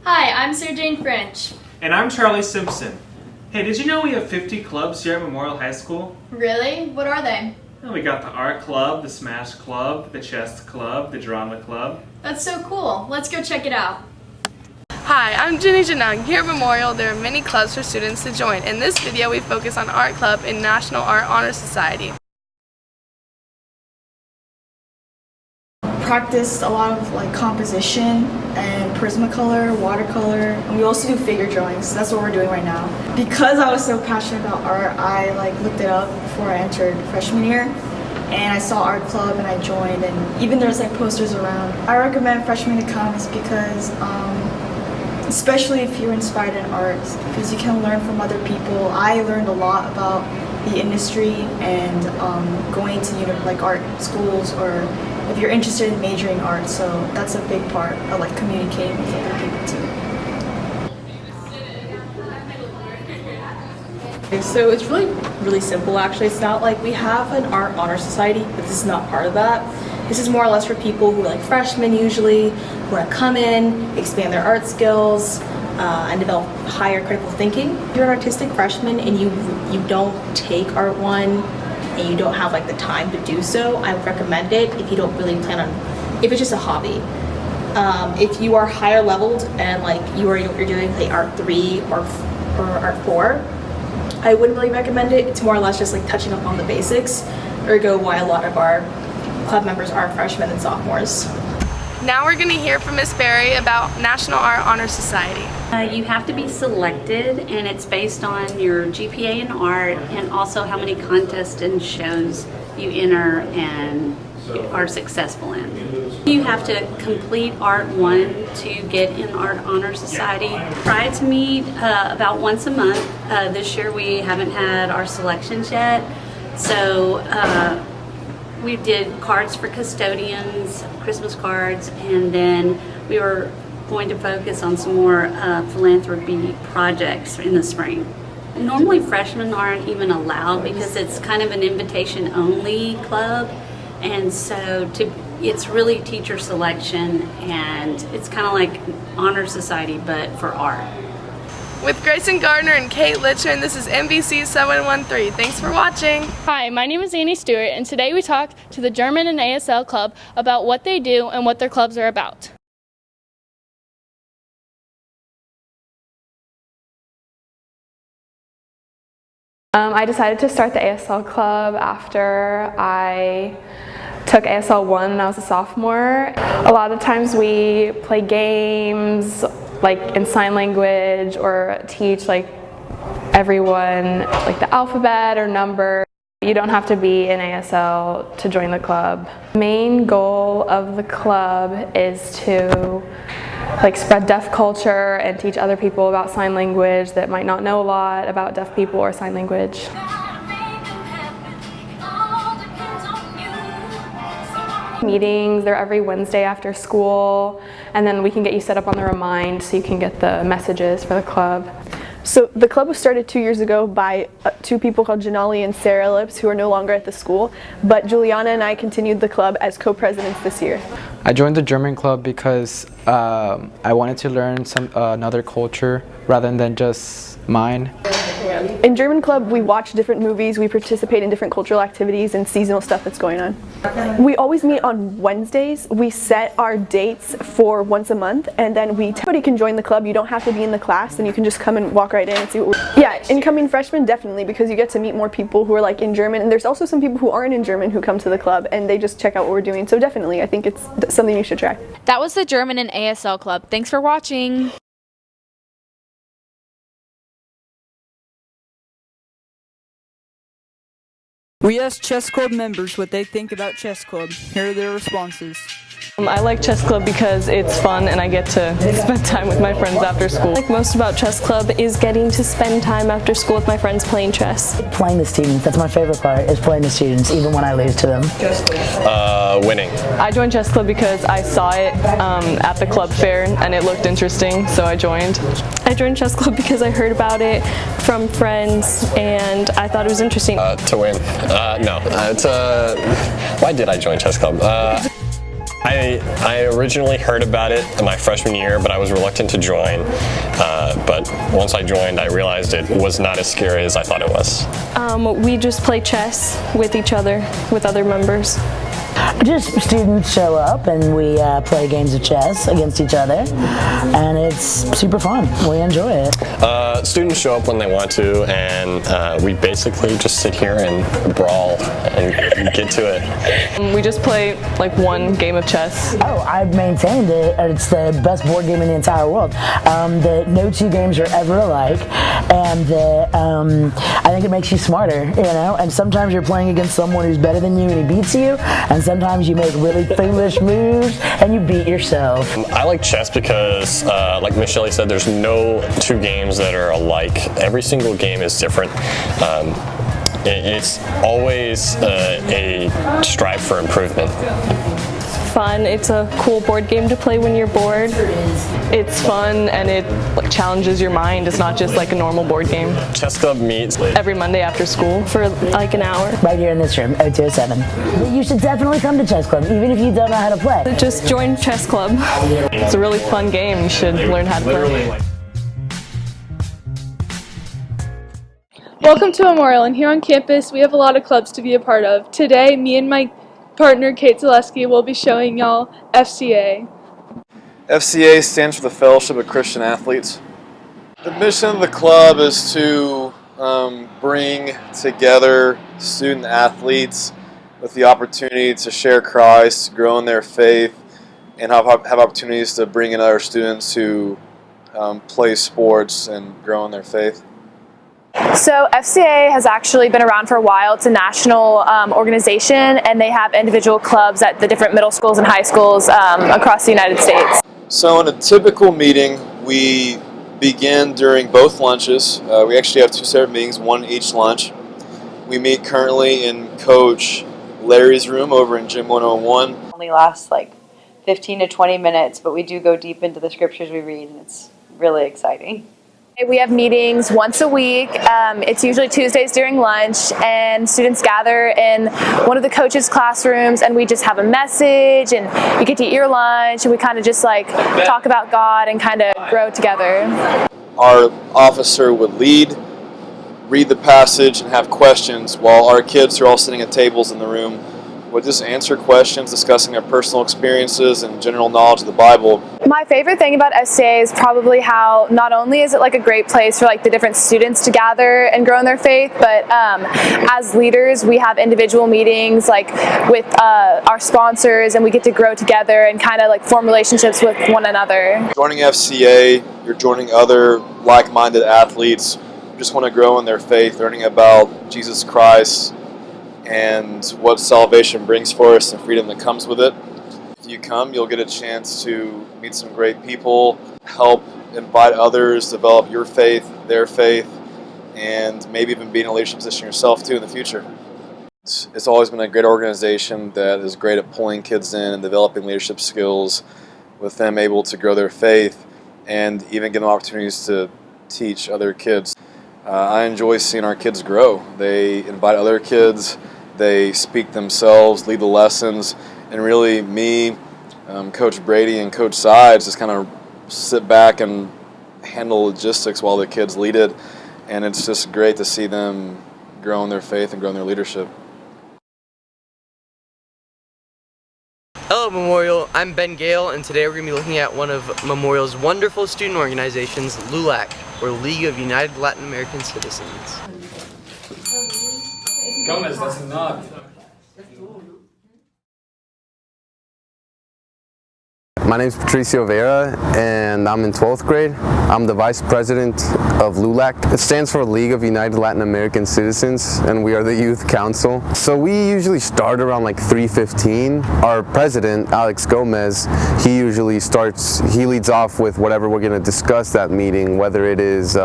Hi, I'm Sarah Jane French. And I'm Charlie Simpson. Hey, did you know we have 50 clubs here at Memorial High School? Really? What are they? Well, we got the art club, the smash club, the chess club, the drama club. That's so cool. Let's go check it out. Hi, I'm Jenny Janung. Here at Memorial, there are many clubs for students to join. In this video, we focus on Art Club and National Art Honor Society. Practiced a lot of composition and Prismacolor, watercolor, and we also do figure drawings. That's what we're doing right now. Because I was so passionate about art, I looked it up before I entered freshman year, and I saw art club and I joined, and even there's posters around. I recommend freshmen to come is because especially if you're inspired in art, because you can learn from other people. I learned a lot about the industry and going to art schools, or if you're interested in majoring art, so that's a big part of communicating with other people too. So it's really simple actually. It's not like we have an art honor society, but this is not part of that. This is more or less for people who are freshmen usually, who want to come in, expand their art skills, and develop higher critical thinking. If you're an artistic freshman and you don't take Art 1 and you don't have the time to do so, I would recommend it if you don't really plan on, if it's just a hobby. If you are higher leveled and you're doing Art 3 or Art 4, I wouldn't really recommend it. It's more or less just touching up on the basics, ergo why a lot of our club members are freshmen and sophomores. Now we're going to hear from Miss Berry about National Art Honor Society. You have to be selected, and it's based on your GPA in art and also how many contests and shows you enter and are successful in. You have to complete Art 1 to get in Art Honor Society. Try to meet about once a month. This year we haven't had our selections yet, so we did cards for custodians, Christmas cards, and then we were going to focus on some more philanthropy projects in the spring. Normally freshmen aren't even allowed because it's kind of an invitation-only club, and so it's really teacher selection, and it's kind of like Honor Society but for art. With Grayson Gardner and Kate Litchman, this is NBC 713. Thanks for watching. Hi, my name is Annie Stewart, and today we talk to the German and ASL Club about what they do and what their clubs are about. I decided to start the ASL Club after I took ASL 1 when I was a sophomore. A lot of times we play games in sign language, or teach everyone the alphabet or number. You don't have to be in ASL to join the club. The main goal of the club is to spread deaf culture and teach other people about sign language that might not know a lot about deaf people or sign language. Meetings, they're every Wednesday after school, and then we can get you set up on the Remind so you can get the messages for the club. So the club was started 2 years ago by two people called Janali and Sarah Lips, who are no longer at the school, but Juliana and I continued the club as co-presidents this year. I joined the German club because I wanted to learn another culture rather than just mine. In German club, we watch different movies, we participate in different cultural activities and seasonal stuff that's going on. We always meet on Wednesdays. We set our dates for once a month, and then everybody can join the club. You don't have to be in the class, and you can just come and walk right in and see what we're... Yeah, incoming freshmen, definitely, because you get to meet more people who are in German, and there's also some people who aren't in German who come to the club, and they just check out what we're doing. So definitely, I think it's something you should try. That was the German and ASL Club. Thanks for watching. We asked Chess Club members what they think about Chess Club. Here are their responses. I like Chess Club because it's fun and I get to spend time with my friends after school. What I like most about Chess Club is getting to spend time after school with my friends playing chess. Playing the students, that's my favorite part, is playing the students, even when I lose to them. Winning. I joined Chess Club because I saw it at the club fair and it looked interesting, so I joined. I joined Chess Club because I heard about it from friends and I thought it was interesting. To win. No. Why did I join Chess Club? I originally heard about it in my freshman year, but I was reluctant to join. But once I joined, I realized it was not as scary as I thought it was. We just play chess with each other, with other members. Just students show up and we play games of chess against each other, and it's super fun. We enjoy it. Students show up when they want to, and we basically just sit here and brawl and get to it. We just play like one game of chess. Oh, I've maintained it. It's the best board game in the entire world. No two games are ever alike, and I think it makes you smarter, you know? And sometimes you're playing against someone who's better than you and he beats you, and sometimes you make really foolish moves and you beat yourself. I like chess because, like Miss Shelley said, there's no two games that are alike. Every single game is different. It's always a strive for improvement. Fun. It's a cool board game to play when you're bored. It's fun and it like challenges your mind. It's not just like a normal board game. Chess Club meets every Monday after school for like an hour. Right here in this room, 0207. You should definitely come to Chess Club, even if you don't know how to play. Just join Chess Club. It's a really fun game. You should learn how to play. Welcome to Memorial, and here on campus we have a lot of clubs to be a part of. Today, me and my partner Kate Zaleski will be showing y'all FCA. FCA stands for the Fellowship of Christian Athletes. The mission of the club is to bring together student athletes with the opportunity to share Christ, grow in their faith, and have opportunities to bring in other students who play sports and grow in their faith. So FCA has actually been around for a while. It's a national organization, and they have individual clubs at the different middle schools and high schools across the United States. So in a typical meeting, we begin during both lunches. We actually have two separate meetings, one each lunch. We meet currently in Coach Larry's room over in Gym 101. Only lasts like 15 to 20 minutes, but we do go deep into the scriptures we read, and it's really exciting. We have meetings once a week. It's usually Tuesdays during lunch, and students gather in one of the coaches' classrooms, and we just have a message, and you get to eat your lunch, and we kind of just like talk about God and kind of grow together. Our officer would read the passage, and have questions, while our kids who are all sitting at tables in the room would just answer questions, discussing their personal experiences and general knowledge of the Bible. My favorite thing about SCA is probably how not only is it like a great place for like the different students to gather and grow in their faith, but as leaders we have individual meetings like with our sponsors, and we get to grow together and kind of like form relationships with one another. Joining FCA, you're joining other like-minded athletes who just want to grow in their faith, learning about Jesus Christ and what salvation brings for us and freedom that comes with it. If you come, you'll get a chance to meet some great people, help invite others, develop your faith, their faith, and maybe even be in a leadership position yourself too in the future. It's always been a great organization that is great at pulling kids in and developing leadership skills, with them able to grow their faith and even give them opportunities to teach other kids. I enjoy seeing our kids grow. They invite other kids, they speak themselves, lead the lessons, and really me, Coach Brady and Coach Sides just kind of sit back and handle logistics while the kids lead it, and it's just great to see them grow in their faith and grow in their leadership. Hello Memorial, I'm Ben Gale, and today we're going to be looking at one of Memorial's wonderful student organizations, LULAC, or League of United Latin American Citizens. Gomez, that's enough. My name is Patricio Vera, and I'm in 12th grade. I'm the Vice President of LULAC. It stands for League of United Latin American Citizens, and we are the Youth Council. So we usually start around like 3:15. Our president, Alex Gomez, he leads off with whatever we're going to discuss that meeting, whether it is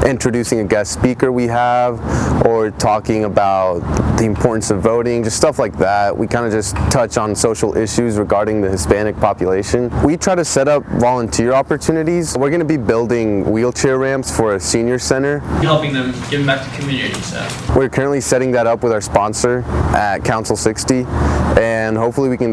introducing a guest speaker we have, or talking about the importance of voting, just stuff like that. We kind of just touch on social issues regarding the Hispanic population. population. We try to set up volunteer opportunities. We're going to be building wheelchair ramps for a senior center. Helping them give back to community. So we're currently setting that up with our sponsor at Council 60, and hopefully we can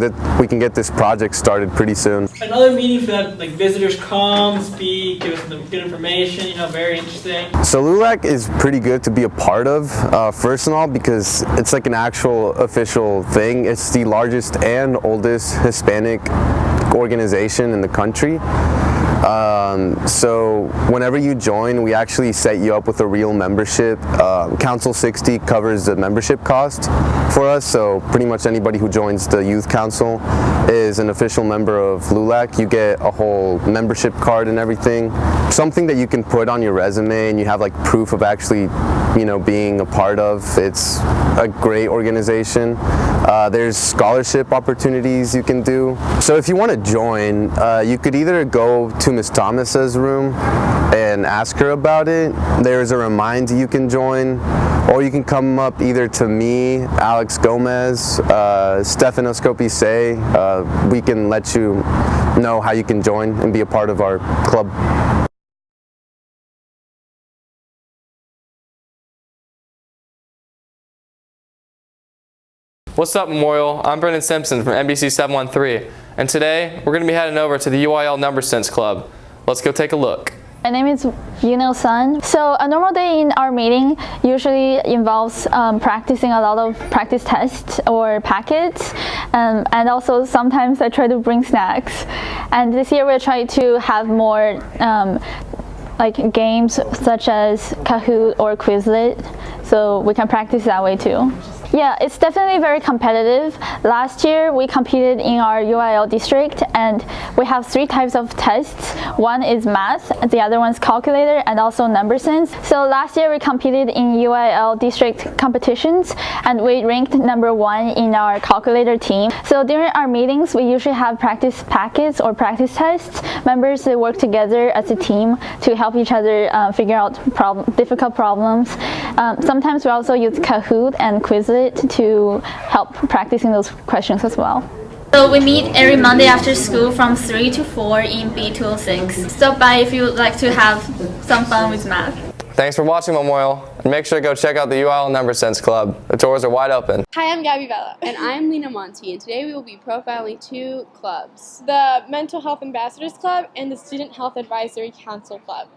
get this project started pretty soon. Another meeting for that, like visitors come, speak, give us some good information, very interesting. So LULAC is pretty good to be a part of, first and all, because it's like an actual official thing. It's the largest and oldest Hispanic organization in the country. So whenever you join, we actually set you up with a real membership. Council 60 covers the membership cost for us, so pretty much anybody who joins the youth council is an official member of LULAC. You get a whole membership card and everything. Something that you can put on your resume and you have like proof of actually, being a part of. It's a great organization. There's scholarship opportunities you can do. So if you want to join, you could either go to Ms. Thomas's room and ask her about it. There's a reminder you can join, or you can come up either to me, Alex Gomez, Stefanos Kopise. We can let you know how you can join and be a part of our club. What's up, Memorial? I'm Brendan Simpson from NBC 713, and today we're going to be heading over to the UIL Number Sense Club. Let's go take a look. My name is Yunil Sun. So a normal day in our meeting usually involves practicing a lot of practice tests or packets, and also sometimes I try to bring snacks. And this year we're trying to have more like games such as Kahoot or Quizlet, so we can practice that way too. Yeah, it's definitely very competitive. Last year we competed in our UIL district, and we have 3 types of tests. One is math, the other one's calculator, and also number sense. So last year we competed in UIL district competitions, and we ranked number 1 in our calculator team. So during our meetings we usually have practice packets or practice tests. Members they work together as a team to help each other figure out difficult problems. Sometimes we also use Kahoot and Quizlet to help practicing those questions as well. So we meet every Monday after school from 3 to 4 in B206. Stop by if you would like to have some fun with math. Thanks for watching, Memorial, and make sure to go check out the UIL Number Sense Club. The doors are wide open. Hi, I'm Gabby Bella. And I'm Lena Monti, and today we will be profiling 2 clubs. The Mental Health Ambassadors Club and the Student Health Advisory Council Club.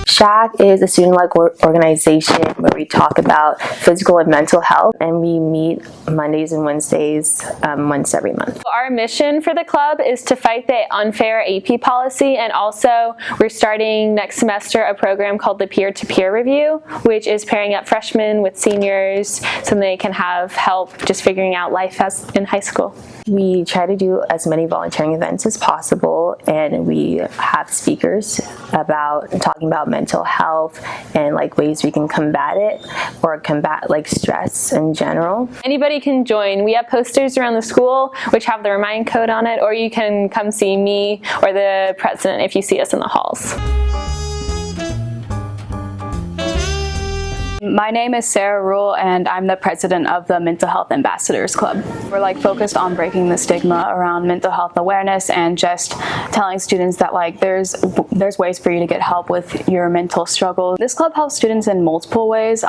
SHAC is a student-led organization where we talk about physical and mental health, and we meet Mondays and Wednesdays once every month. Our mission for the club is to fight the unfair AP policy, and also we're starting next semester a program called the Peer-to-Peer Review, which is pairing up freshmen with seniors so they can have help just figuring out life in high school. We try to do as many volunteering events as possible, and we have speakers talking about mental health and like ways we can combat it or combat like stress in general. Anybody can join. We have posters around the school which have the remind code on it, or you can come see me or the president if you see us in the halls. My name is Sarah Rule, and I'm the president of the Mental Health Ambassadors Club. We're focused on breaking the stigma around mental health awareness and just telling students that there's ways for you to get help with your mental struggles. This club helps students in multiple ways.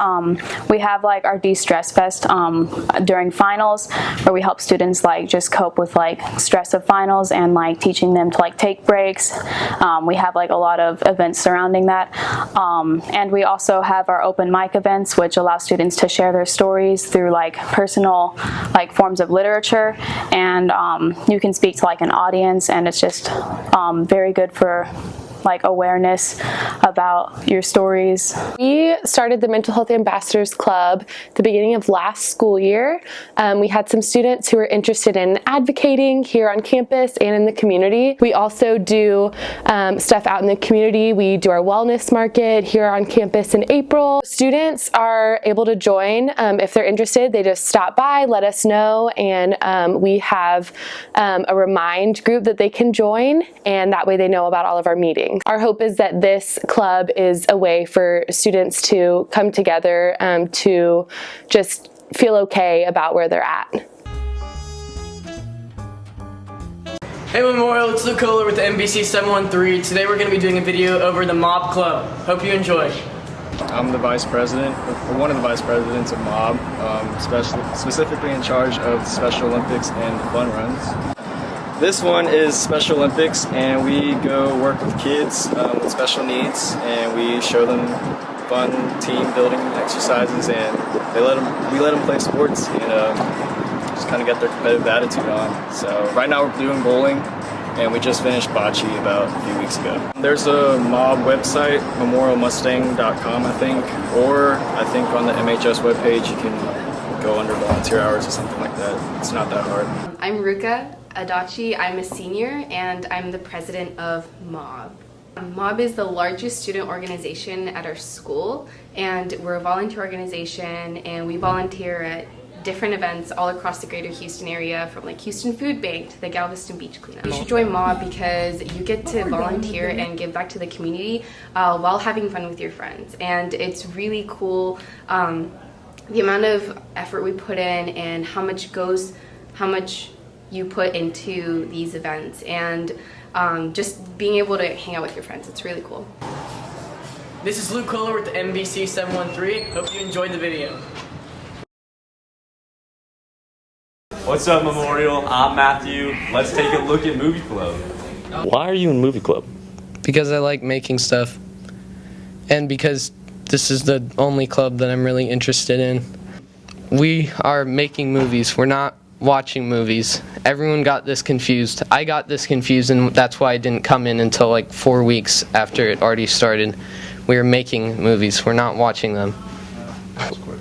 We have our De-Stress Fest during finals, where we help students just cope with stress of finals and teaching them to take breaks. We have a lot of events surrounding that, and we also have our open mic events, which allow students to share their stories through personal forms of literature, and you can speak to an audience, and it's just very good for awareness about your stories. We started the Mental Health Ambassadors Club at the beginning of last school year. We had some students who were interested in advocating here on campus and in the community. We also do stuff out in the community. We do our wellness market here on campus in April. Students are able to join if they're interested. They just stop by, let us know, and we have a remind group that they can join, and that way they know about all of our meetings. Our hope is that this club is a way for students to come together to just feel okay about where they're at. Hey Memorial, it's Luke Kohler with the NBC 713. Today we're going to be doing a video over the Mob Club. Hope you enjoy. I'm the vice president, or one of the vice presidents of Mob, specifically in charge of the Special Olympics and the fun runs. This one is Special Olympics, and we go work with kids with special needs, and we show them fun team building exercises, and we let them play sports and just kind of get their competitive attitude on. So right now we're doing bowling, and we just finished bocce about a few weeks ago. There's a Mob website, memorialmustang.com, I think, or I think on the MHS webpage you can go under volunteer hours or something like that. It's not that hard. I'm Ruka Adachi. I'm a senior and I'm the president of Mob. Mob is the largest student organization at our school, and we're a volunteer organization, and we volunteer at different events all across the greater Houston area, from like Houston Food Bank to the Galveston Beach Cleanup. You should join Mob because you get to volunteer and give back to the community while having fun with your friends, and it's really cool the amount of effort we put in and how much you put into these events, and just being able to hang out with your friends. It's really cool. This is Luke Kohler with the NBC 713. Hope you enjoyed the video. What's up, Memorial? I'm Matthew. Let's take a look at Movie Club. Why are you in Movie Club? Because I like making stuff, and because this is the only club that I'm really interested in. We are making movies. We're not watching movies. Everyone got this confused. I got this confused, and that's why I didn't come in until like 4 weeks after it already started. We are making movies. We're not watching them.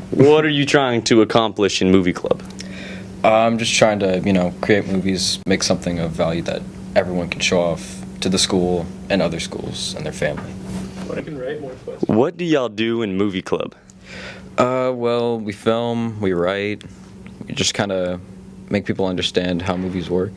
What are you trying to accomplish in Movie Club? I'm just trying to, create movies, make something of value that everyone can show off to the school and other schools and their family. What do y'all do in Movie Club? Well, we film, we write, we just kind of make people understand how movies work.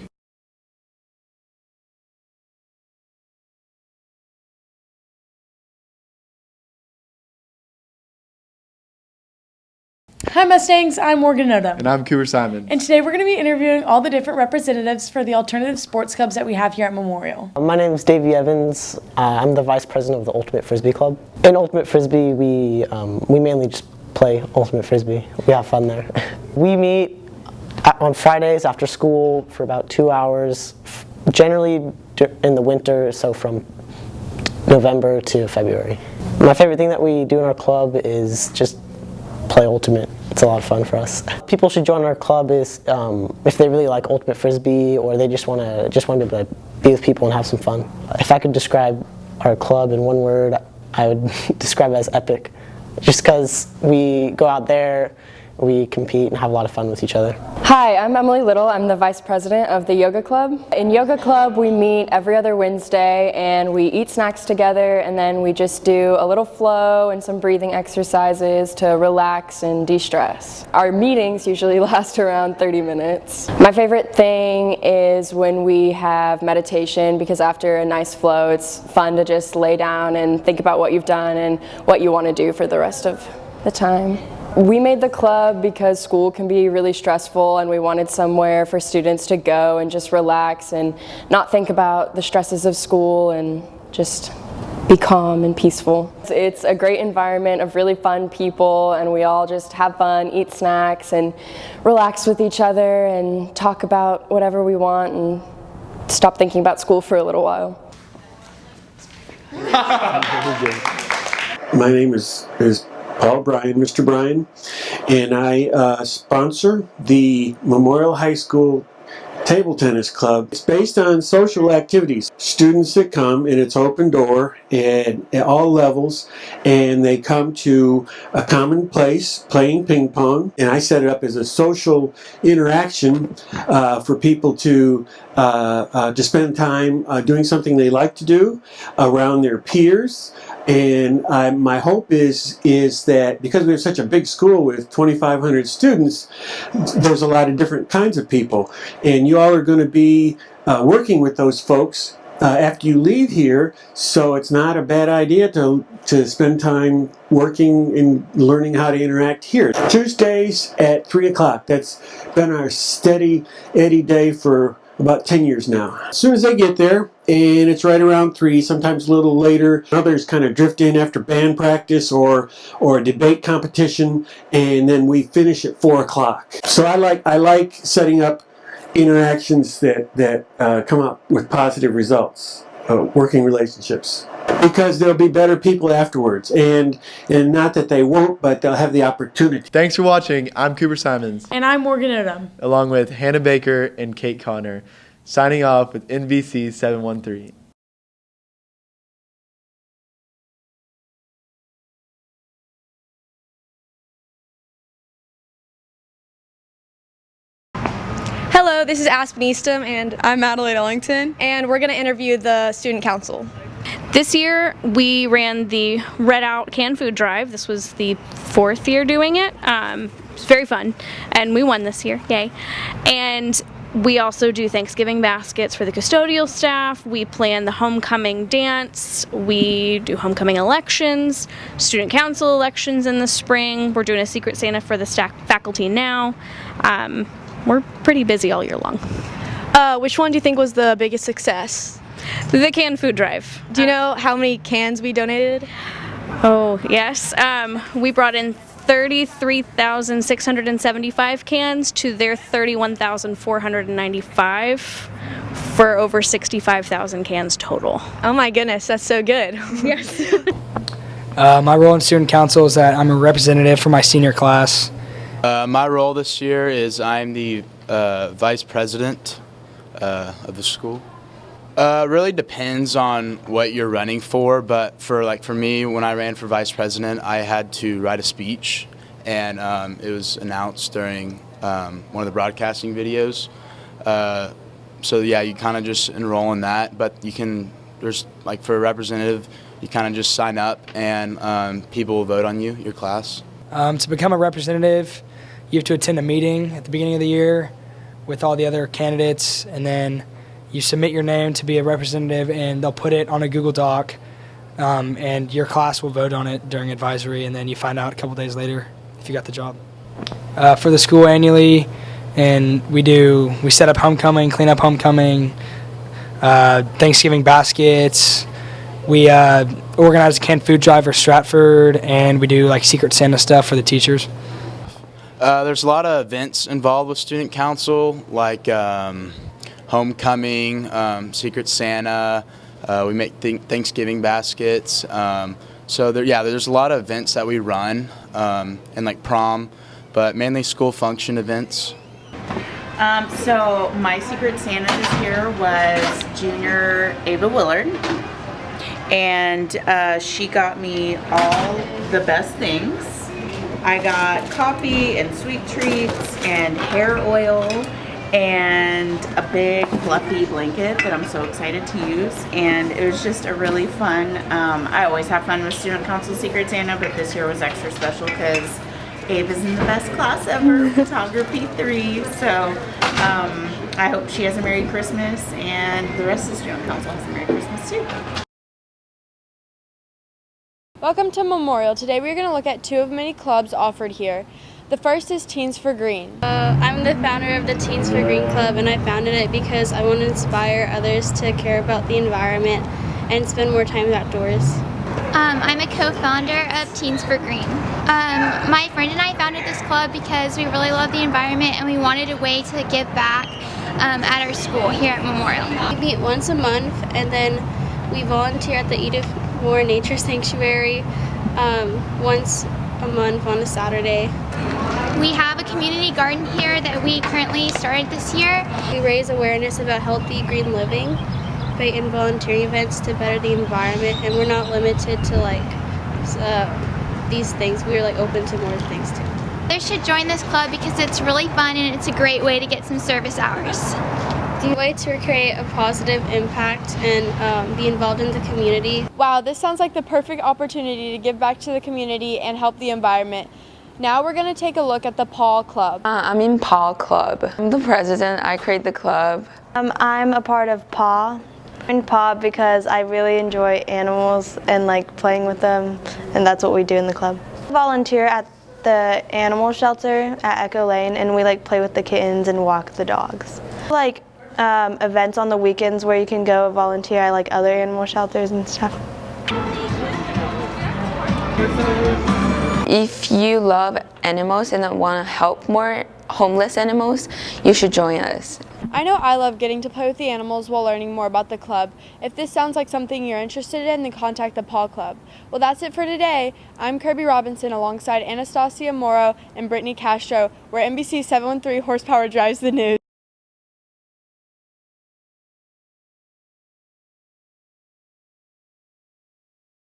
Hi Mustangs, I'm Morgan Odom. And I'm Cooper Simon. And today we're going to be interviewing all the different representatives for the alternative sports clubs that we have here at Memorial. My name is Davey Evans. I'm the vice president of the Ultimate Frisbee Club. In Ultimate Frisbee, we mainly just play Ultimate Frisbee. We have fun there. We meet on Fridays after school for about 2 hours, generally in the winter, so from November to February. My favorite thing that we do in our club is just play Ultimate. It's a lot of fun for us. People should join our club if they really like Ultimate Frisbee, or they just want to be with people and have some fun. If I could describe our club in one word, I would describe it as epic. Just because we go out there, we compete and have a lot of fun with each other. Hi, I'm Emily Little. I'm the vice president of the Yoga Club. In Yoga Club, we meet every other Wednesday and we eat snacks together, and then we just do a little flow and some breathing exercises to relax and de-stress. Our meetings usually last around 30 minutes. My favorite thing is when we have meditation, because after a nice flow, it's fun to just lay down and think about what you've done and what you want to do for the rest of the time. We made the club because school can be really stressful, and we wanted somewhere for students to go and just relax and not think about the stresses of school and just be calm and peaceful. It's a great environment of really fun people, and we all just have fun, eat snacks, and relax with each other and talk about whatever we want and stop thinking about school for a little while. My name is Paul Bryan, Mr. Bryan, and I sponsor the Memorial High School Table Tennis Club. It's based on social activities. Students that come, and it's open door and at all levels, and they come to a common place playing ping pong, and I set it up as a social interaction for people to spend time doing something they like to do around their peers. And my hope is that because we have such a big school with 2,500 students, there's a lot of different kinds of people, and you all are going to be working with those folks after you leave here, so it's not a bad idea to spend time working and learning how to interact here. Tuesdays at 3 o'clock. That's been our steady Eddie day for about 10 years now. As soon as they get there, and it's right around 3, sometimes a little later, others kind of drift in after band practice or a debate competition, and then we finish at 4 o'clock. So I like setting up interactions that come up with positive results, working relationships. Because there'll be better people afterwards, and not that they won't, but they'll have the opportunity. Thanks for watching. I'm Cooper Simons. And I'm Morgan Odom. Along with Hannah Baker and Kate Connor, signing off with NBC 713. Hello, this is Aspen Eastham, and I'm Madeline Ellington, and we're going to interview the student council. This year we ran the Red Out Canned Food Drive. This was the 4th year doing it. It's very fun, and we won this year, yay. And we also do Thanksgiving baskets for the custodial staff. We plan the homecoming dance. We do homecoming elections, student council elections in the spring. We're doing a Secret Santa for the faculty now. We're pretty busy all year long. Which one do you think was the biggest success? The canned food drive. Do you know how many cans we donated? Oh, yes. We brought in 33,675 cans to their 31,495 for over 65,000 cans total. Oh my goodness, that's so good. Yes. My role in student council is that I'm a representative for my senior class. My role this year is I'm the vice president of the school. Really depends on what you're running for, but for me, when I ran for vice president, I had to write a speech, and it was announced during one of the broadcasting videos. So yeah, you kind of just enroll in that, but there's for a representative, you kind of just sign up, and people will vote on you, your class. To become a representative, you have to attend a meeting at the beginning of the year with all the other candidates, and then you submit your name to be a representative, and they'll put it on a Google Doc, and your class will vote on it during advisory, and then you find out a couple days later if you got the job. For the school annually, and we set up homecoming, clean up homecoming, Thanksgiving baskets. We organize a canned food drive for Stratford, and we do Secret Santa stuff for the teachers. There's a lot of events involved with student council, like homecoming, Secret Santa. We make Thanksgiving baskets. So there's a lot of events that we run, and prom, but mainly school function events. So my Secret Santa this year was junior Ava Willard, and she got me all the best things. I got coffee and sweet treats and hair oil and a big fluffy blanket that I'm so excited to use, and it was just a really fun, I always have fun with Student Council Secret Santa, but this year was extra special because Ava's in the best class ever, Photography 3, so I hope she has a Merry Christmas, and the rest of the Student Council has a Merry Christmas too. Welcome to Memorial. Today we're going to look at 2 of many clubs offered here. The first is Teens for Green. I'm the founder of the Teens for Green Club, and I founded it because I want to inspire others to care about the environment and spend more time outdoors. I'm a co-founder of Teens for Green. My friend and I founded this club because we really love the environment and we wanted a way to give back at our school here at Memorial. We meet once a month, and then we volunteer at the Edith Moore Nature Sanctuary once a month on a Saturday. We have a community garden here that we currently started this year. We raise awareness about healthy green living by volunteering events to better the environment, and we're not limited to these things. We're open to more things too. Others should join this club because it's really fun and it's a great way to get some service hours. The way to create a positive impact and be involved in the community. Wow, this sounds like the perfect opportunity to give back to the community and help the environment. Now we're going to take a look at the Paul Club. I'm in Paul Club. I'm the president. I create the club. I'm a part of PAW. I'm in PAW because I really enjoy animals and playing with them, and that's what we do in the club. I volunteer at the animal shelter at Echo Lane, and we play with the kittens and walk the dogs. events on the weekends where you can go volunteer at like other animal shelters and stuff. If you love animals and want to help more homeless animals, you should join us. I know I love getting to play with the animals while learning more about the club. If this sounds like something you're interested in, then contact the Paw Club. Well, that's it for today. I'm Kirby Robinson alongside Anastasia Morrow and Brittany Castro, where NBC 713 Horsepower drives the news.